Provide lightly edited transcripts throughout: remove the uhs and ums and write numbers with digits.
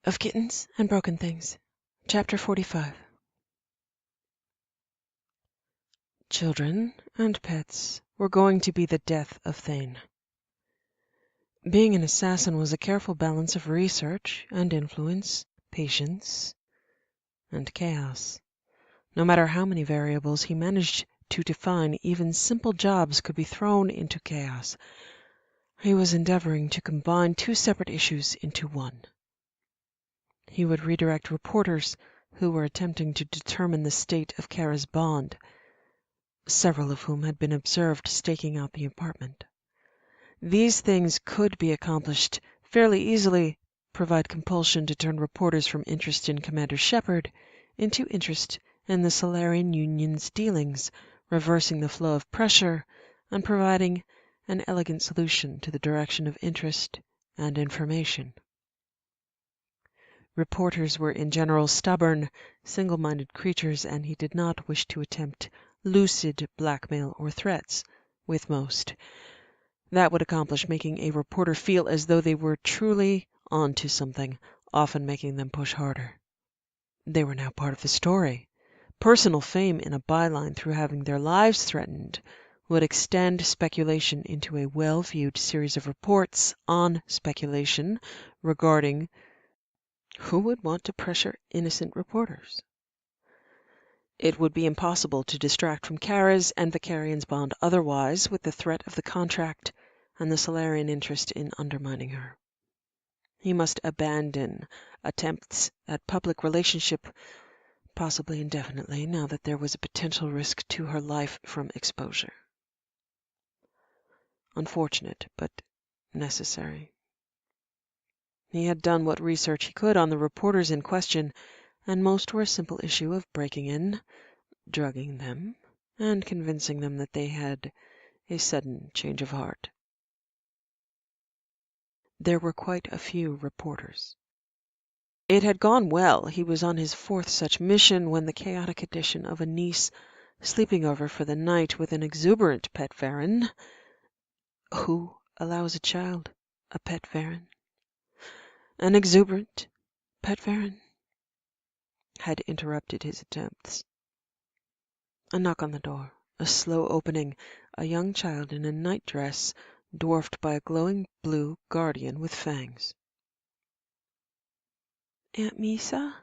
of Kittens and Broken Things. Chapter 45. Children and pets were going to be the death of Thane. Being an assassin was a careful balance of research and influence, patience and chaos. No matter how many variables he managed to define, even simple jobs could be thrown into chaos. He was endeavoring to combine two separate issues into one. He would redirect reporters who were attempting to determine the state of Kara's bond, several of whom had been observed staking out the apartment. These things could be accomplished fairly easily, provide compulsion to turn reporters from interest in Commander Shepard into interest in the Solarian Union's dealings, reversing the flow of pressure and providing an elegant solution to the direction of interest and information. Reporters were in general stubborn, single-minded creatures, and he did not wish to attempt lucid blackmail or threats with most. That would accomplish making a reporter feel as though they were truly onto something, often making them push harder. They were now part of the story. Personal fame in a byline through having their lives threatened would extend speculation into a well-viewed series of reports on speculation regarding who would want to pressure innocent reporters. It would be impossible to distract from Kara's and Vicarian's bond otherwise, with the threat of the contract and the Solarian interest in undermining her. He must abandon attempts at public relationship, possibly indefinitely, now that there was a potential risk to her life from exposure. Unfortunate, but necessary. He had done what research he could on the reporters in question, and most were a simple issue of breaking in, drugging them, and convincing them that they had a sudden change of heart. There were quite a few reporters. It had gone well. He was on his fourth such mission when the chaotic addition of a niece sleeping over for the night with an exuberant pet Varen. Who allows a child a pet Varen? An exuberant pet Varen had interrupted his attempts. A knock on the door, a slow opening, a young child in a nightdress dwarfed by a glowing blue guardian with fangs. Aunt Misa?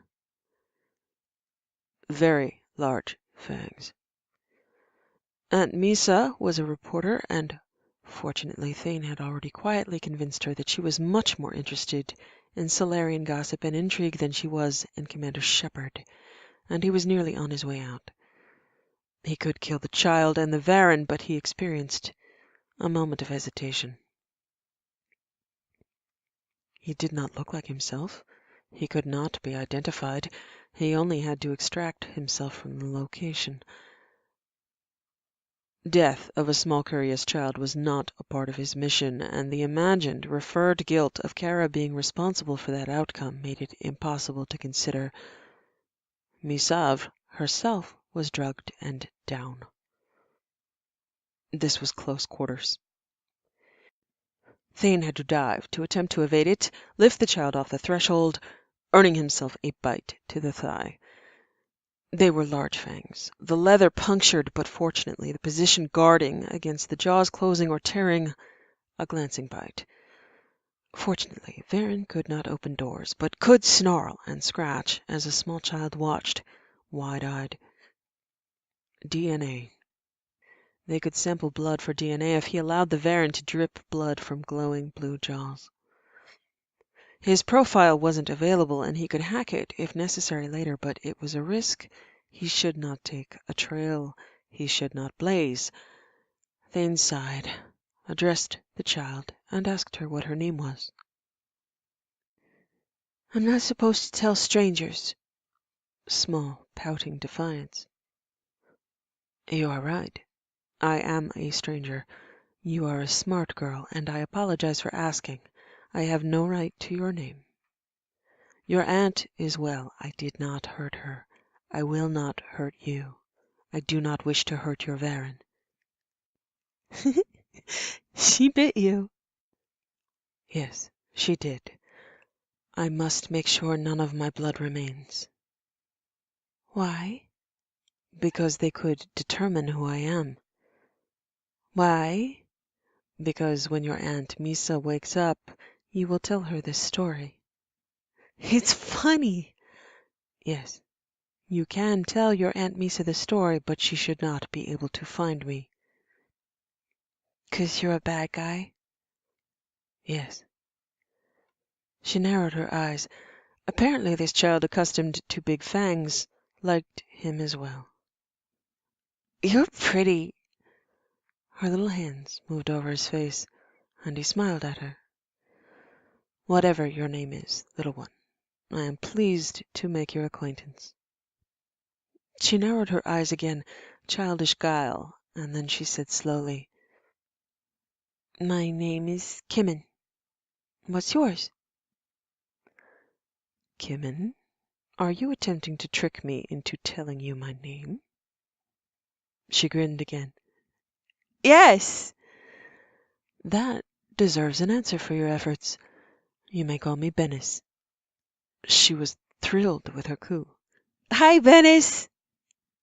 Very large fangs. Aunt Misa was a reporter, and fortunately Thane had already quietly convinced her that she was much more interested in Solarian gossip and intrigue than she was in Commander Shepard, and he was nearly on his way out. He could kill the child and the Varen, but he experienced a moment of hesitation. He did not look like himself. He could not be identified. He only had to extract himself from the location. Death of a small curious child was not a part of his mission, and the imagined, referred guilt of Kara being responsible for that outcome made it impossible to consider. Misav herself was drugged and down. This was close quarters. Thane had to dive, to attempt to evade it, lift the child off the threshold, earning himself a bite to the thigh. They were large fangs, the leather punctured, but fortunately the position guarding against the jaws closing or tearing, a glancing bite. Fortunately, Varen could not open doors, but could snarl and scratch as a small child watched, wide-eyed. DNA. They could sample blood for DNA if he allowed the Varen to drip blood from glowing blue jaws. His profile wasn't available, and he could hack it if necessary later, but it was a risk he should not take, a trail he should not blaze. Thane sighed, addressed the child, and asked her what her name was. I'm not supposed to tell strangers. Small, pouting defiance. You are right. I am a stranger. You are a smart girl, and I apologize for asking. I have no right to your name. Your aunt is well. I did not hurt her. I will not hurt you. I do not wish to hurt your Varen. She bit you. Yes, she did. I must make sure none of my blood remains. Why? Because they could determine who I am. Why? Because when your Aunt Misa wakes up, you will tell her this story. It's funny. Yes, you can tell your Aunt Misa the story, but she should not be able to find me. 'Cause you're a bad guy? Yes. She narrowed her eyes. Apparently this child, accustomed to big fangs, liked him as well. You're pretty. Her little hands moved over his face, and he smiled at her. Whatever your name is, little one, I am pleased to make your acquaintance. She narrowed her eyes again, childish guile, and then she said slowly, My name is Kimmin. What's yours? Kimmin, are you attempting to trick me into telling you my name? She grinned again. Yes! That deserves an answer for your efforts. You may call me Bennis. She was thrilled with her coup. Hi, Bennis!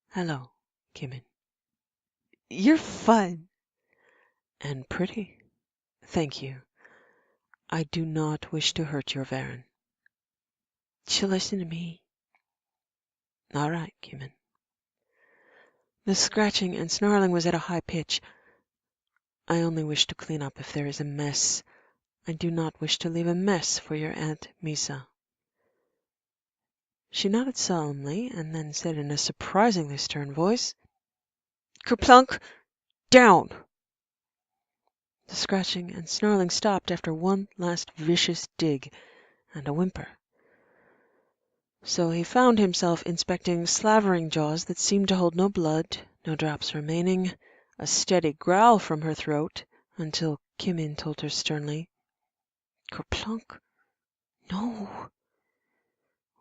Hello, Kimmin. You're fun. And pretty. Thank you. I do not wish to hurt your Varen. She'll listen to me. All right, Kimmin. The scratching and snarling was at a high pitch. I only wish to clean up if there is a mess. I do not wish to leave a mess for your Aunt Misa. She nodded solemnly and then said in a surprisingly stern voice, Kerplunk, down! The scratching and snarling stopped after one last vicious dig and a whimper. So he found himself inspecting slavering jaws that seemed to hold no blood, no drops remaining, a steady growl from her throat, until Kimmin told her sternly, Kerplunk, no,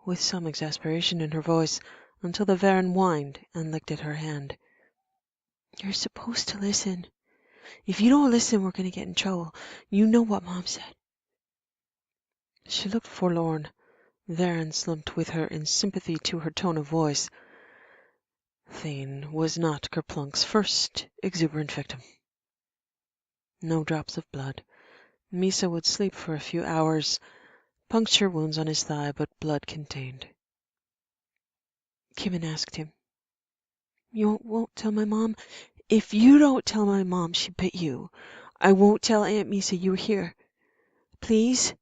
with some exasperation in her voice, until the Varen whined and licked at her hand. You're supposed to listen. If you don't listen, we're going to get in trouble. You know what Mom said. She looked forlorn. Varen slumped with her in sympathy to her tone of voice. Thane was not Kerplunk's first exuberant victim. No drops of blood. Misa would sleep for a few hours, puncture wounds on his thigh, but blood contained. Kimmin asked him, You won't tell my mom? If you don't tell my mom she bit you, I won't tell Aunt Misa you were here. Please?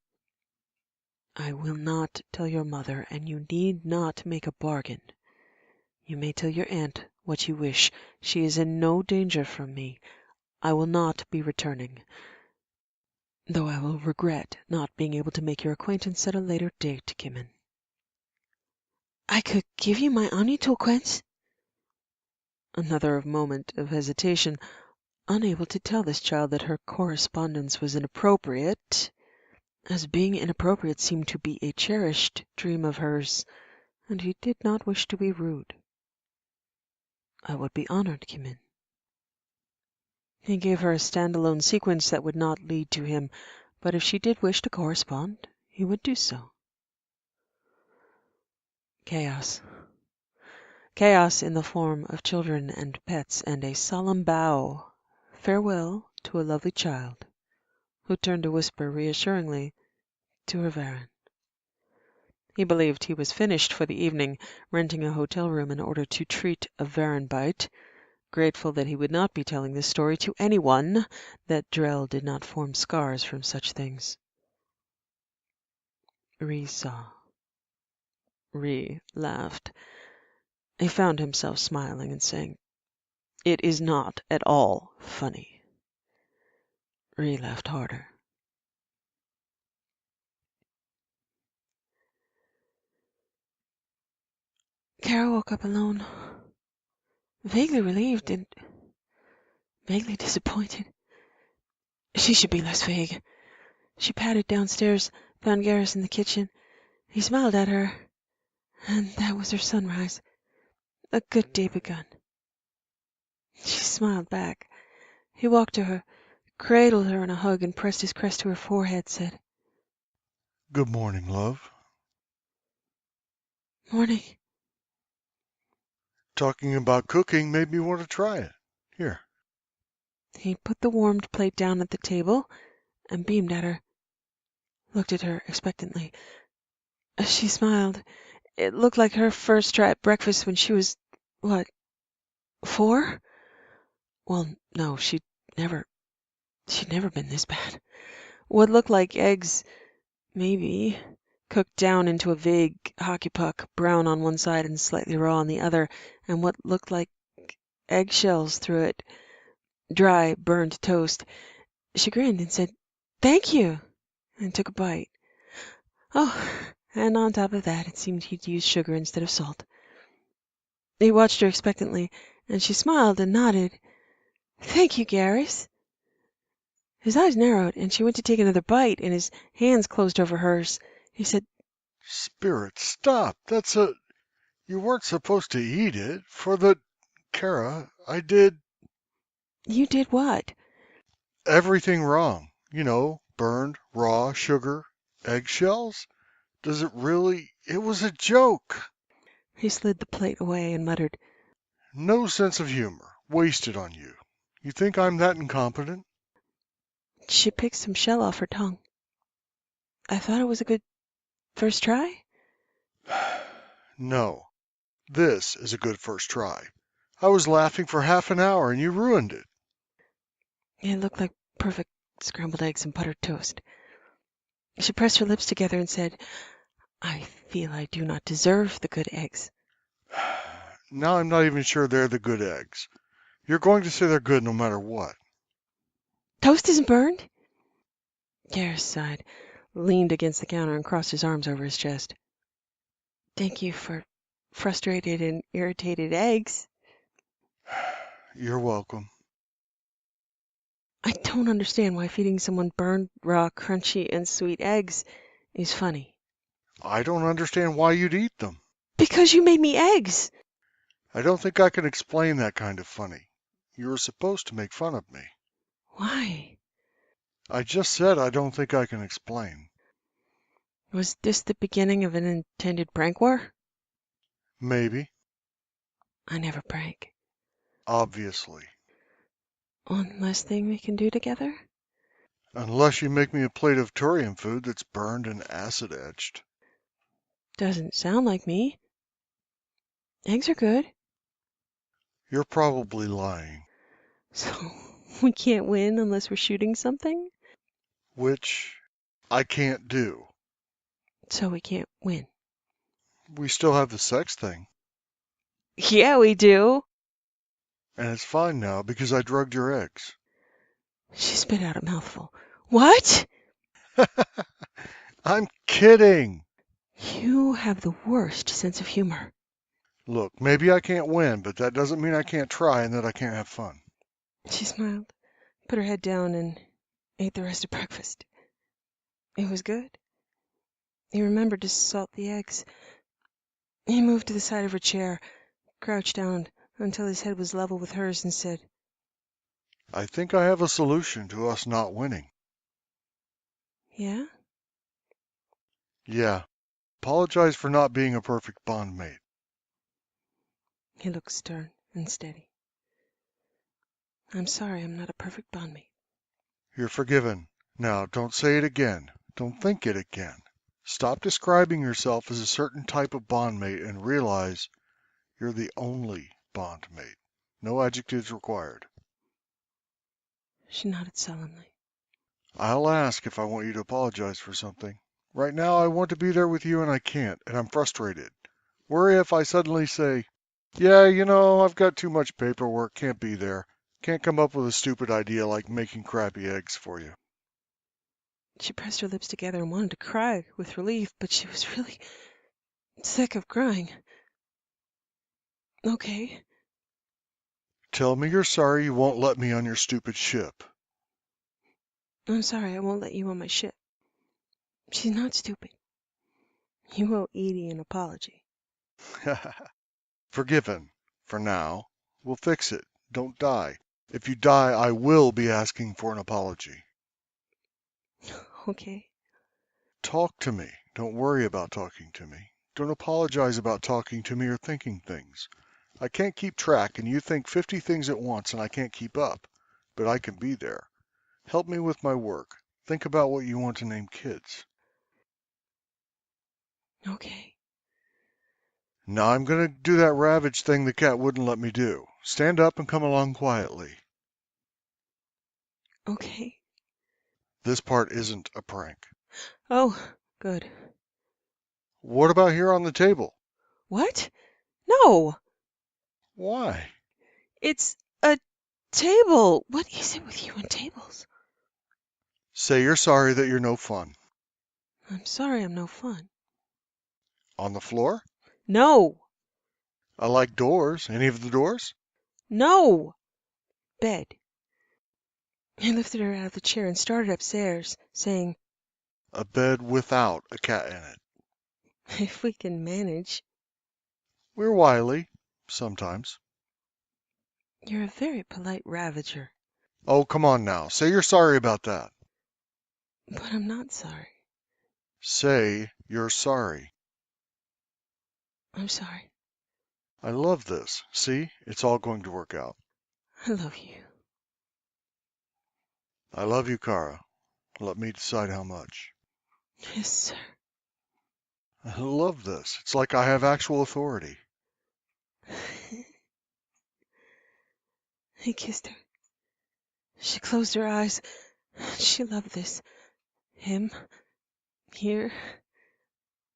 I will not tell your mother, and you need not make a bargain. You may tell your aunt what you wish. She is in no danger from me. I will not be returning, though I will regret not being able to make your acquaintance at a later date, Kimmin. I could give you my Onitoquence. Another moment of hesitation, unable to tell this child that her correspondence was inappropriate, as being inappropriate seemed to be a cherished dream of hers, and he did not wish to be rude. I would be honored, Kimmin. He gave her a stand-alone sequence that would not lead to him, but if she did wish to correspond, he would do so. Chaos. Chaos in the form of children and pets, and a solemn bow. Farewell to a lovely child, who turned to whisper reassuringly to her Varen. He believed he was finished for the evening, renting a hotel room in order to treat a Varen bite, grateful that he would not be telling this story to anyone, that Drell did not form scars from such things. Ree saw. Ree laughed. He found himself smiling and saying, It is not at all funny. Ree laughed harder. Kara woke up alone, vaguely relieved and vaguely disappointed. She should be less vague. She padded downstairs, found Garrus in the kitchen. He smiled at her, and that was her sunrise. A good day begun. She smiled back. He walked to her, cradled her in a hug, and pressed his crest to her forehead, said, Good morning, love. Morning. Talking about cooking made me want to try it. Here. He put the warmed plate down at the table and beamed at her, looked at her expectantly. She smiled. It looked like her first try at breakfast when she was, what, 4? Well, no, she'd never been this bad. What looked like eggs, maybe, cooked down into a vague hockey puck, brown on one side and slightly raw on the other, and what looked like eggshells through it, dry, burned toast. She grinned and said, "Thank you," and took a bite. Oh, and on top of that, it seemed he'd used sugar instead of salt. He watched her expectantly, and she smiled and nodded. "Thank you, Garrus." His eyes narrowed, and she went to take another bite, and his hands closed over hers. He said, Spirit, stop. You weren't supposed to eat it. Kara, I did "You did what?" everything wrong. Burned, raw, sugar, eggshells. Does it really? It was a joke. He slid the plate away and muttered, No sense of humor. Wasted on you. You think I'm that incompetent? She picked some shell off her tongue. "I thought it was a good first try." No. This is a good first try. I was laughing for half an hour and you ruined it. It looked like perfect scrambled eggs and buttered toast. She pressed her lips together and said, "I feel I do not deserve the good eggs." Now I'm not even sure they're the good eggs. You're going to say they're good no matter what. "Toast isn't burned?" Garrus sighed, leaned against the counter, and crossed his arms over his chest. "Thank you for frustrated and irritated eggs." You're welcome. "I don't understand why feeding someone burned, raw, crunchy, and sweet eggs is funny." I don't understand why you'd eat them. "Because you made me eggs." I don't think I can explain that kind of funny. You were supposed to make fun of me. "Why? I just said I don't think I can explain. Was this the beginning of an intended prank war?" Maybe. "I never prank." Obviously. "One less thing we can do together?" Unless you make me a plate of Turian food that's burned and acid etched. "Doesn't sound like me. Eggs are good." You're probably lying. "So we can't win unless we're shooting something?" Which I can't do. "So we can't win." We still have the sex thing. "Yeah, we do." And it's fine now because I drugged your eggs. She spit out a mouthful. "What?" I'm kidding. "You have the worst sense of humor." Look, maybe I can't win, but that doesn't mean I can't try and that I can't have fun. She smiled, put her head down, and ate the rest of breakfast. It was good. He remembered to salt the eggs. He moved to the side of her chair, crouched down until his head was level with hers, and said, I think I have a solution to us not winning. "Yeah?" Yeah, apologize for not being a perfect bondmate. He looked stern and steady. "I'm sorry I'm not a perfect bondmate." You're forgiven. Now, don't say it again. Don't think it again. Stop describing yourself as a certain type of bondmate and realize you're the only bondmate. No adjectives required. She nodded sullenly. I'll ask if I want you to apologize for something. Right now, I want to be there with you and I can't, and I'm frustrated. Worry if I suddenly say, yeah, I've got too much paperwork, can't be there. Can't come up with a stupid idea like making crappy eggs for you. She pressed her lips together and wanted to cry with relief, but she was really sick of crying. "Okay." Tell me you're sorry you won't let me on your stupid ship. "I'm sorry I won't let you on my ship." "She's not stupid. You owe Edie an apology." Forgiven. For now. We'll fix it. Don't die. If you die, I will be asking for an apology. "Okay." Talk to me. Don't worry about talking to me. Don't apologize about talking to me or thinking things. I can't keep track, and you think 50 things at once, and I can't keep up. But I can be there. Help me with my work. Think about what you want to name kids. Okay. Now I'm going to do that ravage thing the cat wouldn't let me do. Stand up and come along quietly. Okay. This part isn't a prank. Oh, good. What about here on the table? What? No! Why? It's a table. What is it with you and tables? Say you're sorry that you're no fun. I'm sorry I'm no fun. On the floor? No! I like doors. Any of the doors? No! Bed. He lifted her out of the chair and started upstairs, saying, A bed without a cat in it. if we can manage. We're wily. Sometimes. You're a very polite ravager. Oh, come on now. Say you're sorry about that. But I'm not sorry. Say you're sorry. I'm sorry. I love this. See? It's all going to work out. I love you. I love you, Kara. Let me decide how much. Yes, sir. I love this. It's like I have actual authority. He kissed her. She closed her eyes. She loved this. Him. Here.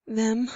Them.